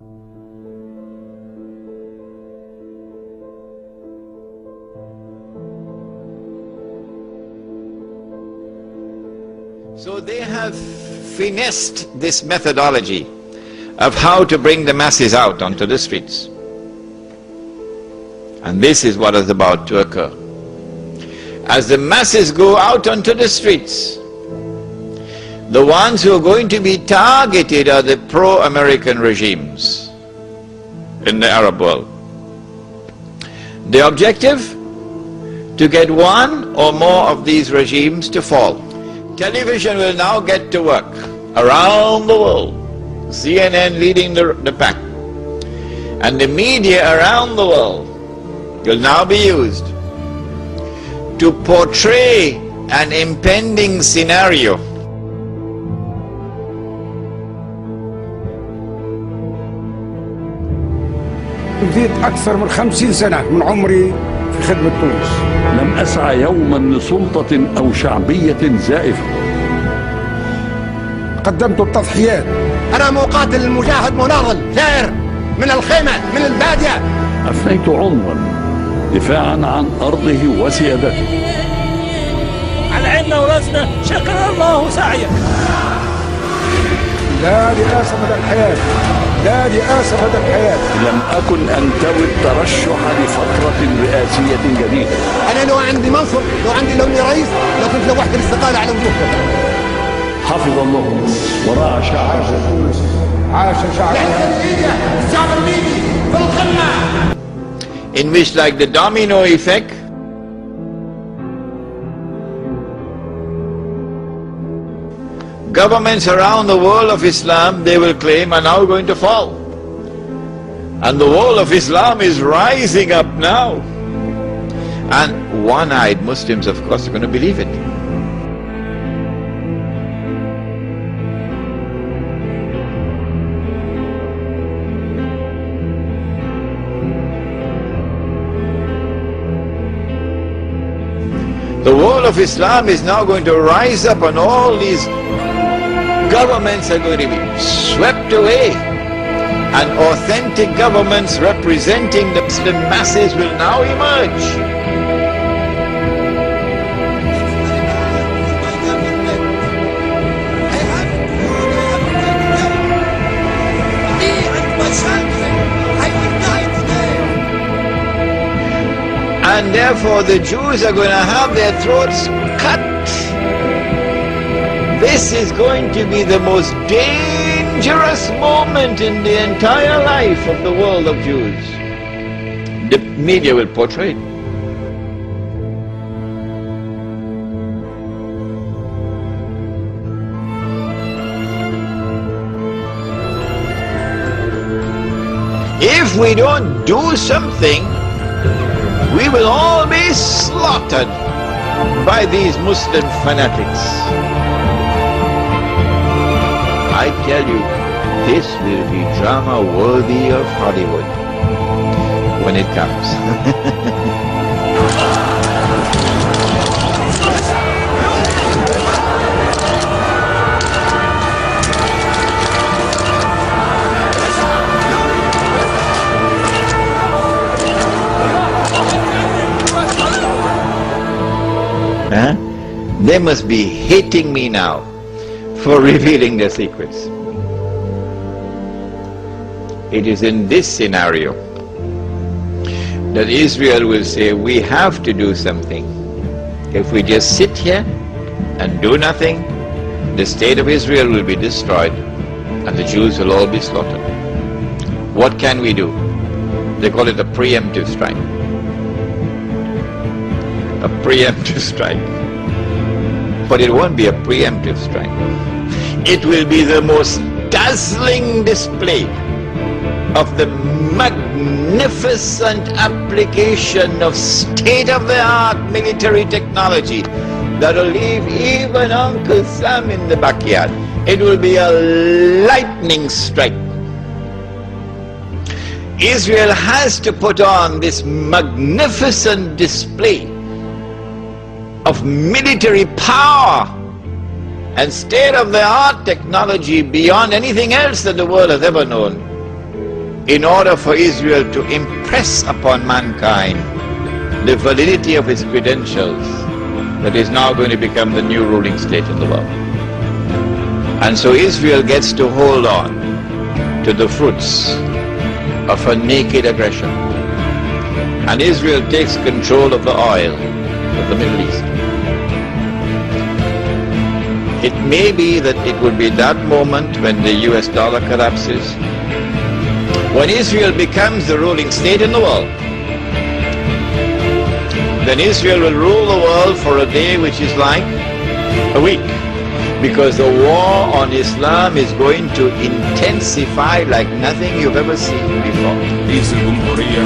So they have finessed this methodology of how to bring the masses out onto the streets. And this is what is about to occur. As the masses go out onto the streets, the ones who are going to be targeted are the pro-American regimes in the Arab world. The objective? To get one or more of these regimes to fall. Television will now get to work around the world, CNN leading the pack, and the media around the world will now be used to portray an impending scenario. بديت أكثر من 50 سنة من عمري في خدمة تونس. لم أسعى يوما لسلطة أو شعبية زائفة. قدمت التضحيات. أنا مقاتل مجاهد مناضل ثائر من الخيمة من البادية. أفنيت عمرا دفاعا عن أرضه وسيادته. على عيننا وراسنا، شكر الله سعيك. لا رئاسة مدى الحياة، لا رئاسة مدى الحياة. لم أكن أنتوي الترشح لفترة رئاسية جديدة. أنا لو عندي منصب، لو عندي لوني رئيس، لو كنت لوحدي الاستقالة على وجوهكم. حفظ الله ورعى شعبه. عاش شعبه. الشعب الليبي في القمة. In which, like the domino effect, governments around the world of Islam, they will claim, are now going to fall. And the world of Islam is rising up now. And one-eyed Muslims, of course, are going to believe it. The world of Islam is now going to rise up, and all these governments are going to be swept away, and authentic governments representing the Muslim masses will now emerge. And therefore the Jews are going to have their throats cut. This is going to be the most dangerous moment in the entire life of the world of Jews. The media will portray it. If we don't do something, we will all be slaughtered by these Muslim fanatics. I tell you, this will be drama worthy of Hollywood when it comes. Huh? They must be hating me now for revealing their secrets. It is in this scenario that Israel will say, we have to do something. If we just sit here and do nothing, the state of Israel will be destroyed and the Jews will all be slaughtered. What can we do? They call it a preemptive strike. A preemptive strike. But it won't be a preemptive strike. It will be the most dazzling display of the magnificent application of state-of-the-art military technology that will leave even Uncle Sam in the backyard. It will be a lightning strike. Israel has to put on this magnificent display of military power and state-of-the-art technology beyond anything else that the world has ever known. in order for Israel to impress upon mankind the validity of its credentials, that is now going to become the new ruling state in the world. And so Israel gets to hold on to the fruits of a naked aggression. And Israel takes control of the oil of the Middle East. It may be that it would be that moment when the US dollar collapses, when Israel becomes the ruling state in the world. Then Israel will rule the world for a day which is like a week, because the war on Islam is going to intensify like nothing you've ever seen before. رئيس الجمهورية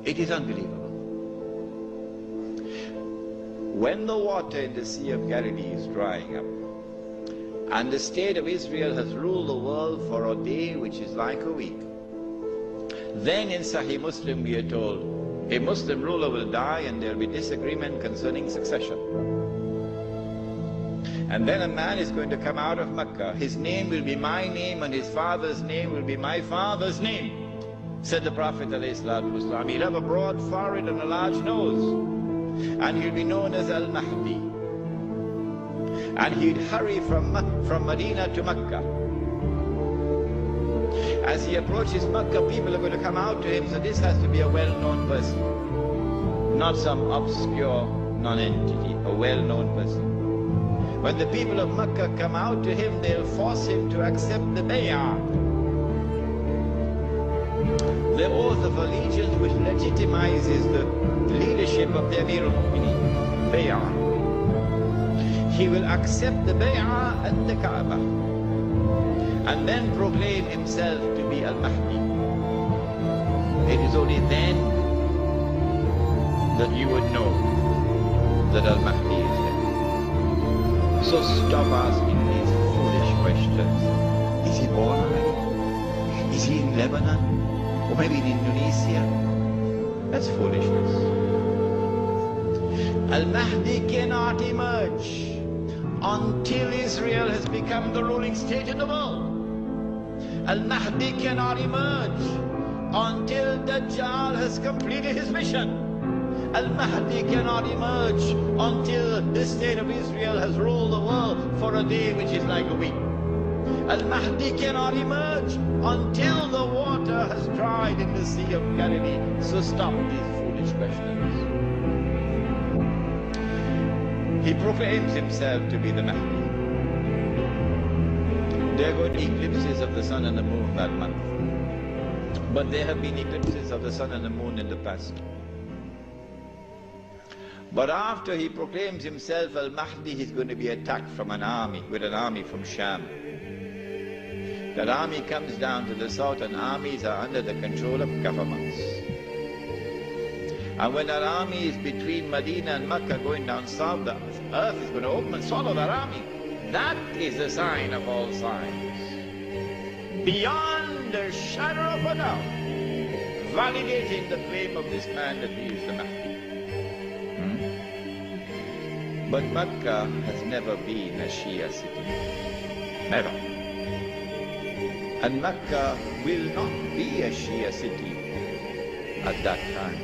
It is unbelievable. When the water in the Sea of Galilee is drying up, and the state of Israel has ruled the world for a day which is like a week, then in Sahih Muslim we are told, a Muslim ruler will die and there will be disagreement concerning succession. And then a man is going to come out of Mecca. His name will be my name and his father's name will be my father's name. Said the Prophet ﷺ, he'll have a broad forehead and a large nose, and he'll be known as Al-Mahdi. And he'd hurry from Medina to Mecca. As he approaches Mecca, people are going to come out to him, so this has to be a well-known person, not some obscure non-entity, a well-known person. When the people of Mecca come out to him, they'll force him to accept the bay'ah, the oath of allegiance which legitimizes the leadership of the Amir al-Mu'mineen, bay'ah. He will accept the bay'ah at the Kaaba and then proclaim himself to be Al-Mahdi. It is only then that you would know that Al-Mahdi is there. So stop asking these foolish questions. Is he born already? Is he in Lebanon? Or maybe in Indonesia? That's foolishness. Al-Mahdi cannot emerge until Israel has become the ruling state in the world. Al-Mahdi cannot emerge until Dajjal has completed his mission. Al-Mahdi cannot emerge until the state of Israel has ruled the world for a day which is like a week. Al-Mahdi cannot emerge until the water has dried in the Sea of Galilee. So stop these foolish questions. He proclaims himself to be the Mahdi. There are going to be eclipses of the sun and the moon that month. But there have been eclipses of the sun and the moon in the past. But after he proclaims himself Al-Mahdi, he's going to be attacked from an army, with an army from Sham. That army comes down to the south, and armies are under the control of governments. And when that army is between Medina and Mecca going down south, the earth is going to open and swallow that army. That is the sign of all signs. Beyond a shadow of a doubt, validating the claim of this man that he is the Mahdi. But Mecca has never been a Shia city. Never. And Mecca will not be a Shia city at that time.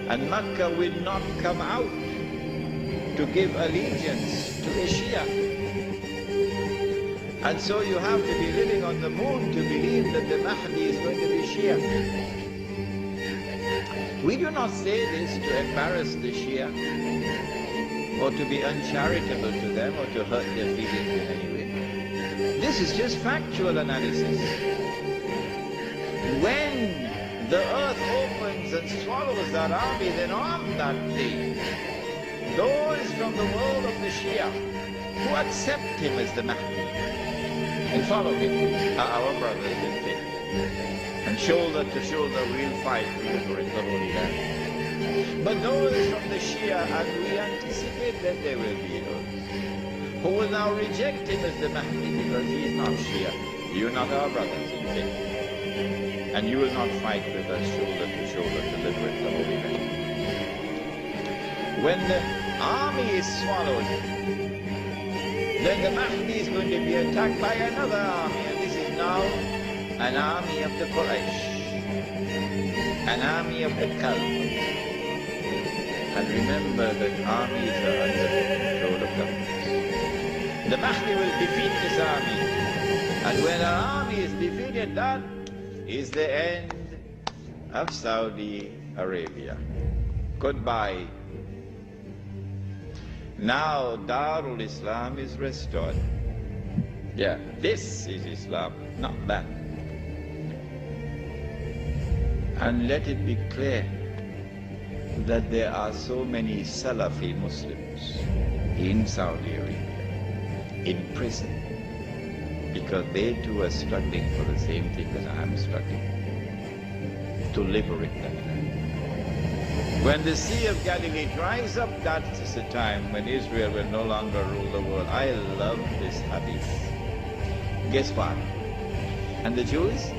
And Mecca will not come out to give allegiance to a Shia. And so you have to be living on the moon to believe that the Mahdi is going to be Shia. We do not say this to embarrass the Shia, or to be uncharitable to them, or to hurt their feelings in any way. This is just factual analysis. When the earth opens and swallows that army, then on that day, those from the world of the Shia who accept him as the Mahdi and follow him are our brothers in faith. And shoulder to shoulder we'll fight to liberate the Holy Land. But those from the Shia, and we anticipate that there will be those who will now reject him as the Mahdi because he is not Shia. You're not our brothers in faith. And you will not fight with us shoulder to shoulder to liberate the Holy Land. When the army is swallowed, then the Mahdi is going to be attacked by another army, and this is now an army of the Quraysh, an army of the Kalb. And remember that armies are under the control of governments. The Mahdi will defeat this army, and when an army is defeated, that is the end of Saudi Arabia. Goodbye. Now Darul Islam is restored. Yeah, this is Islam, not that. And let it be clear that there are so many Salafi Muslims in Saudi Arabia, in prison, because they too are struggling for the same thing as I am struggling, to liberate that land. When the Sea of Galilee dries up, that is the time when Israel will no longer rule the world. I love this hadith. Guess what? And the Jews,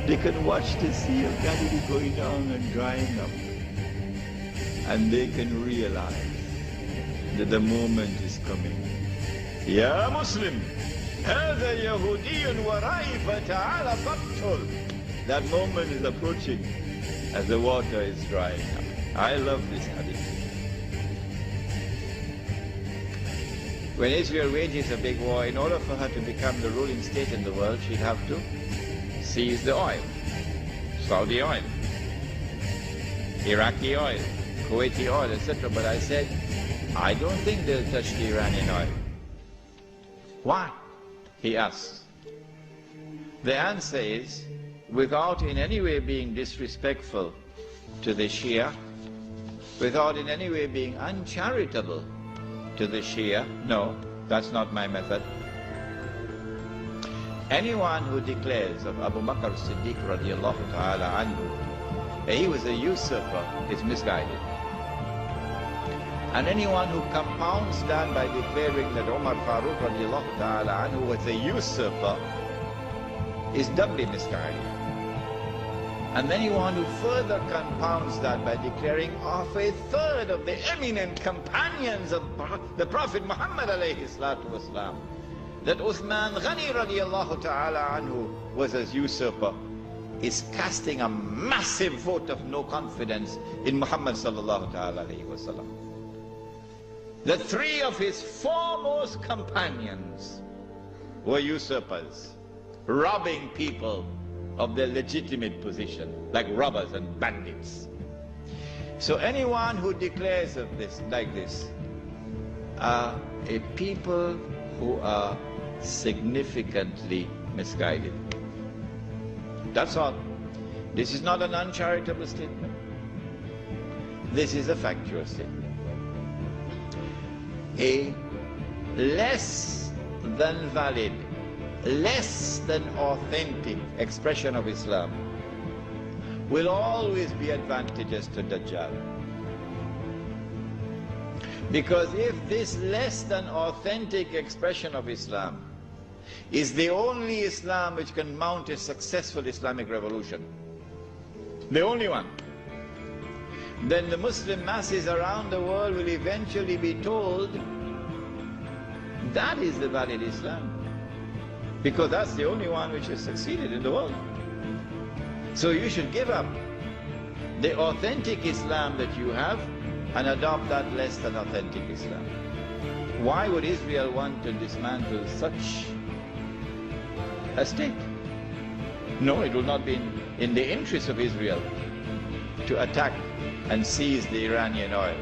they can watch the Sea of Galilee going down and drying up, and they can realize that the moment is coming. Ya Muslim! هذا يهودي ورائي فتعال فاقتل. That moment is approaching as the water is drying up. I love this hadith. When Israel wages a big war, in order for her to become the ruling state in the world, she'd have to seize the oil. Saudi oil, Iraqi oil, Kuwaiti oil, etc. But I said, I don't think they'll touch the Iranian oil. Why? He asks. The answer is, without in any way being disrespectful to the Shia, without in any way being uncharitable to the Shia, no, that's not my method. Anyone who declares of Abu Bakr as-Siddiq radiallahu ta'ala anhu that he was a usurper is misguided. And anyone who compounds that by declaring that Umar Farooq radiallahu ta'ala anhu was a usurper is doubly misguided. And anyone who further compounds that by declaring of a third of the eminent companions of the Prophet Muhammad alayhi salatu wasalam, that Uthman Ghani radiallahu ta'ala anhu was a usurper, is casting a massive vote of no confidence in Muhammad sallallahu ta'ala alayhi wasallam. The three of his foremost companions were usurpers, robbing people of their legitimate position, like robbers and bandits. So anyone who declares of this like this are a people who are significantly misguided. That's all. This is not an uncharitable statement. This is a factual statement. A less than valid, less than authentic expression of Islam will always be advantageous to Dajjal. Because if this less than authentic expression of Islam is the only Islam which can mount a successful Islamic revolution, the only one, then the Muslim masses around the world will eventually be told that is the valid Islam, because that's the only one which has succeeded in the world. So you should give up the authentic Islam that you have and adopt that less than authentic Islam. Why would Israel want to dismantle such a state? No, it will not be in the interest of Israel to attack and seize the Iranian oil.